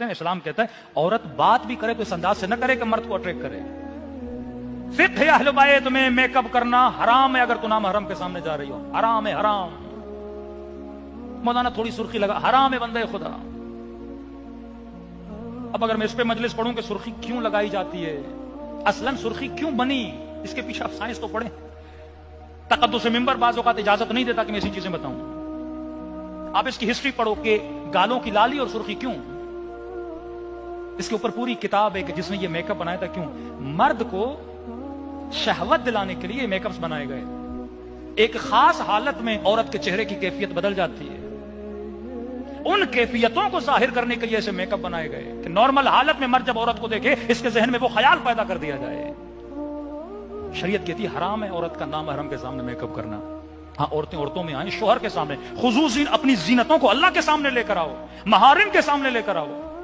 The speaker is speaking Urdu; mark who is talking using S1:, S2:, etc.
S1: اسلام کہتا ہے عورت بات بھی کرے تو اس انداز سے نہ کرے کہ مرد کو اٹریکٹ کرے. فقہ ہے اہل بیت میں میک اپ کرنا حرام ہے اگر تو نامحرم کے سامنے جا رہی ہو. حرام ہے حرام. مولانا تھوڑی سرخی لگا حرام ہے بندے خدا. اب اگر میں اس پہ مجلس پڑھوں کہ سرخی کیوں لگائی جاتی ہے, اصلاً سرخی کیوں بنی, اس کے پیچھے آپ سائنس تو پڑھیں. تقدس ممبر بعض اوقات اجازت نہیں دیتا کہ میں ایسی چیزیں بتاؤں. آپ اس کی ہسٹری پڑھو کہ گالوں کی لالی اور سرخی کیوں. اس کے اوپر پوری کتاب ہے کہ جس نے یہ میک اپ بنایا تھا کیوں. مرد کو شہوت دلانے کے لیے میک اپس بنائے گئے. ایک خاص حالت میں عورت کے چہرے کی کیفیت بدل جاتی ہے. ان کیفیتوں کو ظاہر کرنے کے لیے ایسے میک اپ بنائے گئے کہ نارمل حالت میں مرد جب عورت کو دیکھے اس کے ذہن میں وہ خیال پیدا کر دیا جائے. شریعت کہتی ہے حرام ہے عورت کا نامحرم کے سامنے میک اپ کرنا. ہاں عورتیں عورتوں میں آئیں, شوہر کے سامنے خصوصی اپنی زینتوں کو اللہ کے سامنے لے کر آؤ, محارم کے سامنے لے کر آؤ.